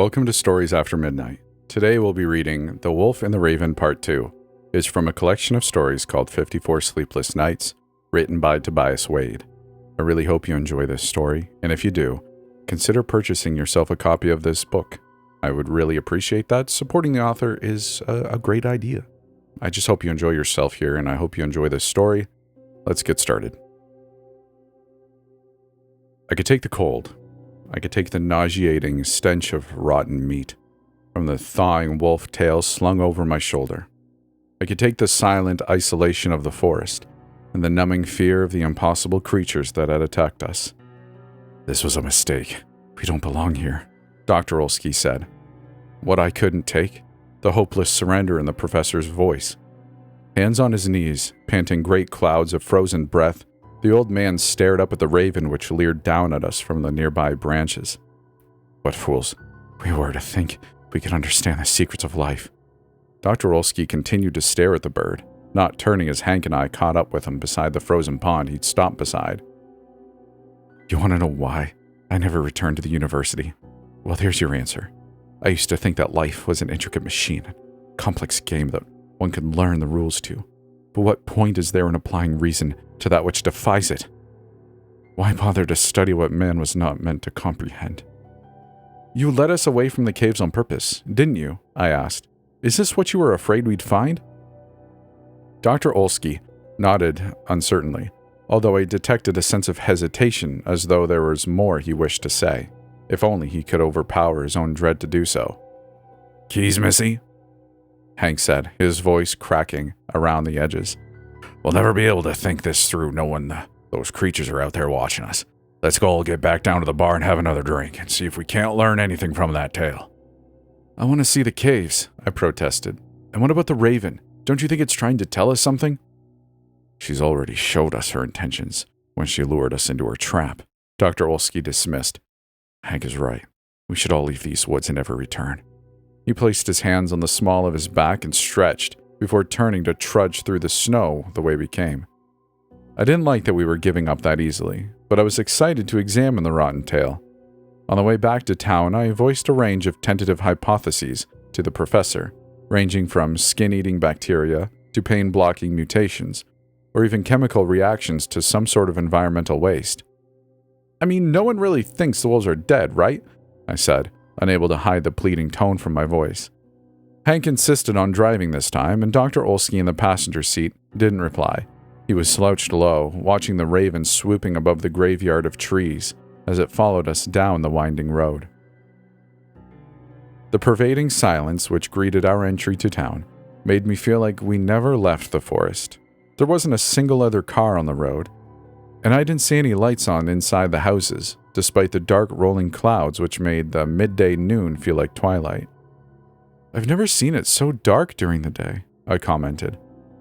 Welcome to Stories After Midnight. Today we'll be reading The Wolf and the Raven Part 2. It's from a collection of stories called 54 Sleepless Nights, written by Tobias Wade. I really hope you enjoy this story, and if you do, consider purchasing yourself a copy of this book. I would really appreciate that. Supporting the author is a great idea. I just hope you enjoy yourself here, and I hope you enjoy this story. Let's get started. I could take the cold. I could take the nauseating stench of rotten meat from the thawing wolf tail slung over my shoulder. I could take the silent isolation of the forest and the numbing fear of the impossible creatures that had attacked us. "This was a mistake. We don't belong here," Dr. Olsky said. What I couldn't take, the hopeless surrender in the professor's voice. Hands on his knees, panting great clouds of frozen breath, the old man stared up at the raven which leered down at us from the nearby branches. What fools we were to think we could understand the secrets of life. Dr. Olsky continued to stare at the bird, not turning as Hank and I caught up with him beside the frozen pond he'd stopped beside. "You want to know why I never returned to the university? Well, here's your answer. I used to think that life was an intricate machine, a complex game that one could learn the rules to. But what point is there in applying reason to that which defies it? Why bother to study what man was not meant to comprehend?" "You led us away from the caves on purpose, didn't you?" I asked. "Is this what you were afraid we'd find?" Dr. Olsky nodded uncertainly, although I detected a sense of hesitation as though there was more he wished to say, if only he could overpower his own dread to do so. "Keys, Missy?" Hank said, his voice cracking around the edges. "We'll never be able to think this through knowing those creatures are out there watching us. Let's go all get back down to the bar and have another drink and see if we can't learn anything from that tale." "I want to see the caves," I protested. "And what about the raven? Don't you think it's trying to tell us something?" "She's already showed us her intentions when she lured us into her trap," Dr. Olsky dismissed. "Hank is right. We should all leave these woods and never return." He placed his hands on the small of his back and stretched before turning to trudge through the snow the way we came. I didn't like that we were giving up that easily, but I was excited to examine the rotten tail. On the way back to town, I voiced a range of tentative hypotheses to the professor, ranging from skin-eating bacteria to pain-blocking mutations, or even chemical reactions to some sort of environmental waste. "I mean, no one really thinks the wolves are dead, right?" I said, unable to hide the pleading tone from my voice. Hank insisted on driving this time, and Dr. Olsky in the passenger seat didn't reply. He was slouched low, watching the raven swooping above the graveyard of trees as it followed us down the winding road. The pervading silence which greeted our entry to town made me feel like we never left the forest. There wasn't a single other car on the road, and I didn't see any lights on inside the houses, despite the dark rolling clouds which made the midday noon feel like twilight. "I've never seen it so dark during the day," I commented.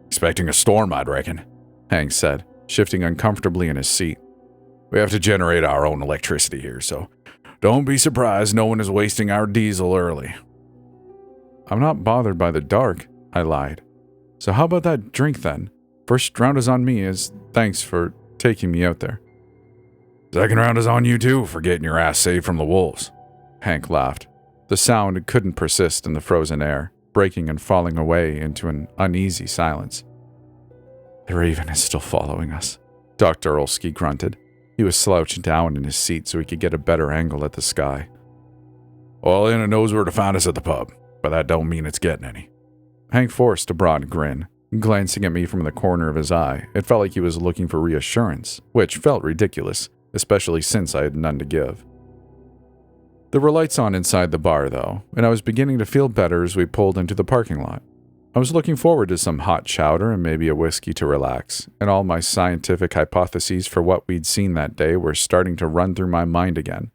"Expecting a storm, I'd reckon," Hank said, shifting uncomfortably in his seat. "We have to generate our own electricity here, so don't be surprised no one is wasting our diesel early." "I'm not bothered by the dark," I lied. "So how about that drink then? First round is on me as thanks for taking me out there." "Second round is on you too for getting your ass saved from the wolves," Hank laughed. The sound couldn't persist in the frozen air, breaking and falling away into an uneasy silence. "The raven is still following us," Dr. Olsky grunted. He was slouched down in his seat so he could get a better angle at the sky. "Well, then it knows where to find us at the pub, but that don't mean it's getting any." Hank forced a broad grin, glancing at me from the corner of his eye. It felt like he was looking for reassurance, which felt ridiculous, especially since I had none to give. There were lights on inside the bar, though, and I was beginning to feel better as we pulled into the parking lot. I was looking forward to some hot chowder and maybe a whiskey to relax, and all my scientific hypotheses for what we'd seen that day were starting to run through my mind again.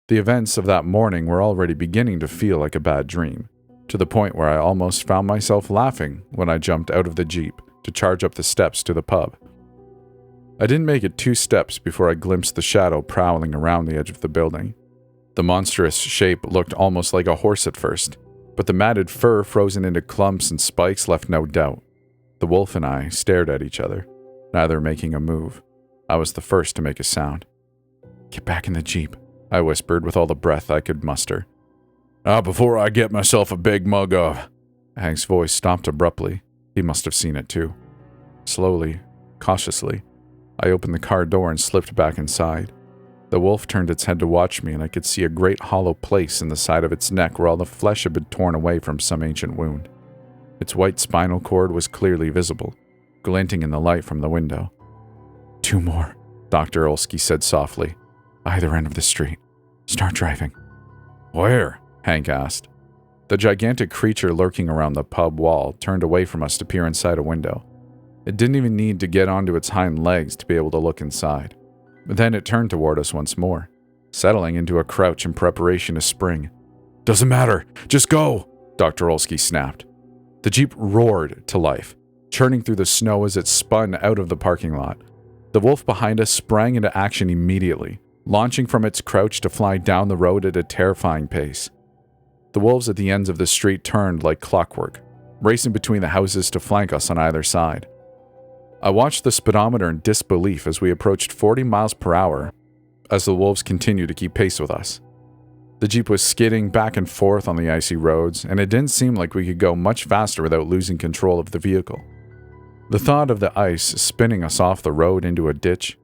The events of that morning were already beginning to feel like a bad dream, to the point where I almost found myself laughing when I jumped out of the Jeep to charge up the steps to the pub. I didn't make it 2 steps before I glimpsed the shadow prowling around the edge of the building. The monstrous shape looked almost like a horse at first, but the matted fur frozen into clumps and spikes left no doubt. The wolf and I stared at each other, neither making a move. I was the first to make a sound. "Get back in the Jeep," I whispered with all the breath I could muster. Before I get myself a big mug of... Hank's voice stopped abruptly. He must have seen it too. Slowly, cautiously, I opened the car door and slipped back inside. The wolf turned its head to watch me, and I could see a great hollow place in the side of its neck where all the flesh had been torn away from some ancient wound. Its white spinal cord was clearly visible, glinting in the light from the window. 2 more, Dr. Olsky said softly. Either end of the street. Start driving. Where? Hank asked. The gigantic creature lurking around the pub wall turned away from us to peer inside a window. It didn't even need to get onto its hind legs to be able to look inside. Then it turned toward us once more, settling into a crouch in preparation to spring. Doesn't matter. Just go, Dr. Olsky snapped. The Jeep roared to life, churning through the snow as it spun out of the parking lot. The wolf behind us sprang into action immediately, launching from its crouch to fly down the road at a terrifying pace. The wolves at the ends of the street turned like clockwork, racing between the houses to flank us on either side. I watched the speedometer in disbelief as we approached 40 miles per hour as the wolves continued to keep pace with us. The Jeep was skidding back and forth on the icy roads, and it didn't seem like we could go much faster without losing control of the vehicle. The thought of the ice spinning us off the road into a ditch,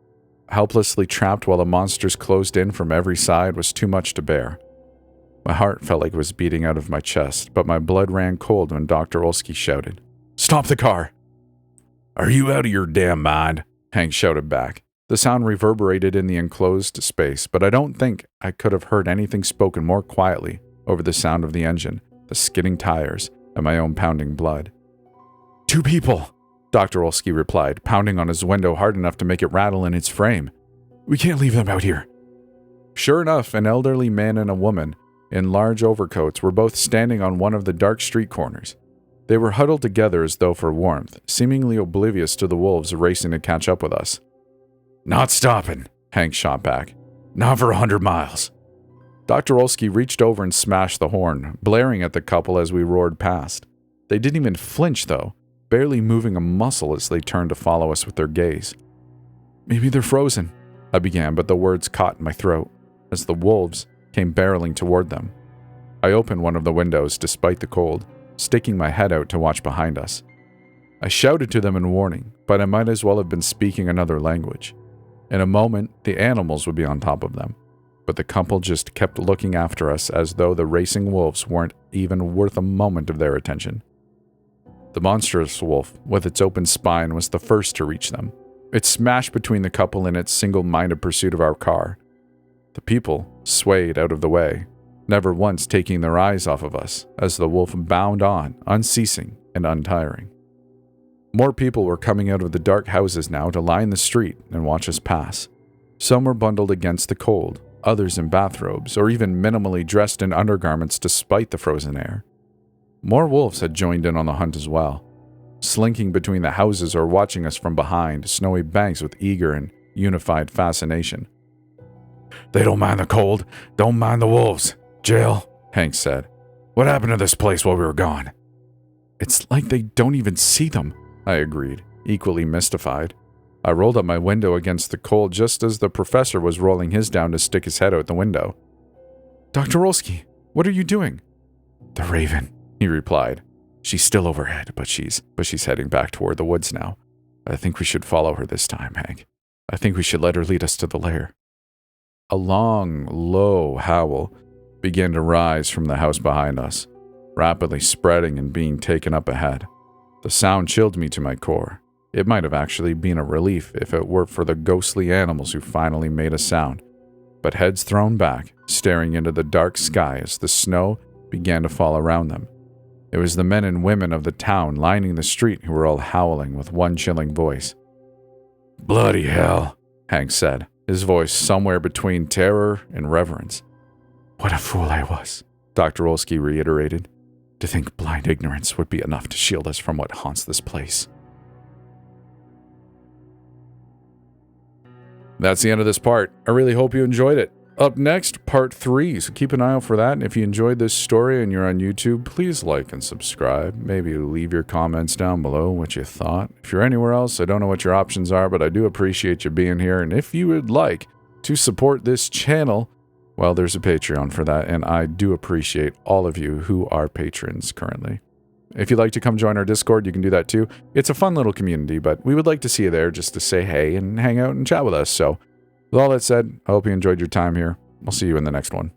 helplessly trapped while the monsters closed in from every side, was too much to bear. My heart felt like it was beating out of my chest, but my blood ran cold when Dr. Olsky shouted, "Stop the car!" "Are you out of your damn mind?" Hank shouted back. The sound reverberated in the enclosed space, but I don't think I could have heard anything spoken more quietly over the sound of the engine, the skidding tires, and my own pounding blood. 2 people, Dr. Olsky replied, pounding on his window hard enough to make it rattle in its frame. "We can't leave them out here." Sure enough, an elderly man and a woman in large overcoats were both standing on one of the dark street corners. They were huddled together as though for warmth, seemingly oblivious to the wolves racing to catch up with us. "Not stopping," Hank shot back. "Not for 100 miles. Dr. Olsky reached over and smashed the horn, blaring at the couple as we roared past. They didn't even flinch, though, barely moving a muscle as they turned to follow us with their gaze. "Maybe they're frozen," I began, but the words caught in my throat as the wolves came barreling toward them. I opened one of the windows despite the cold, sticking my head out to watch behind us. I shouted to them in warning, but I might as well have been speaking another language. In a moment, the animals would be on top of them, but the couple just kept looking after us as though the racing wolves weren't even worth a moment of their attention. The monstrous wolf, with its open spine, was the first to reach them. It smashed between the couple in its single-minded pursuit of our car. The people swayed out of the way, never once taking their eyes off of us, as the wolf bound on, unceasing and untiring. More people were coming out of the dark houses now to line the street and watch us pass. Some were bundled against the cold, others in bathrobes, or even minimally dressed in undergarments despite the frozen air. More wolves had joined in on the hunt as well, slinking between the houses or watching us from behind snowy banks with eager and unified fascination. "They don't mind the cold, don't mind the wolves. Jail," Hank said. "What happened to this place while we were gone?" "It's like they don't even see them," I agreed, equally mystified. I rolled up my window against the cold just as the professor was rolling his down to stick his head out the window. "Dr. Olsky, what are you doing?" "The raven," he replied. "She's still overhead, but she's heading back toward the woods now. I think we should follow her this time, Hank. I think we should let her lead us to the lair." A long, low howl began to rise from the house behind us, rapidly spreading and being taken up ahead. The sound chilled me to my core. It might have actually been a relief if it weren't for the ghostly animals who finally made a sound, but heads thrown back, staring into the dark sky as the snow began to fall around them. It was the men and women of the town lining the street who were all howling with one chilling voice. "Bloody hell," Hank said, his voice somewhere between terror and reverence. "What a fool I was," Dr. Olsky reiterated. "To think blind ignorance would be enough to shield us from what haunts this place." That's the end of this part. I really hope you enjoyed it. Up next, part 3, so keep an eye out for that. And if you enjoyed this story and you're on YouTube, please like and subscribe. Maybe leave your comments down below what you thought. If you're anywhere else, I don't know what your options are, but I do appreciate you being here. And if you would like to support this channel, Well, there's a Patreon for that, and I do appreciate all of you who are patrons currently. If you'd like to come join our Discord, you can do that too. It's a fun little community, but we would like to see you there just to say hey and hang out and chat with us. So, with all that said, I hope you enjoyed your time here. I'll see you in the next one.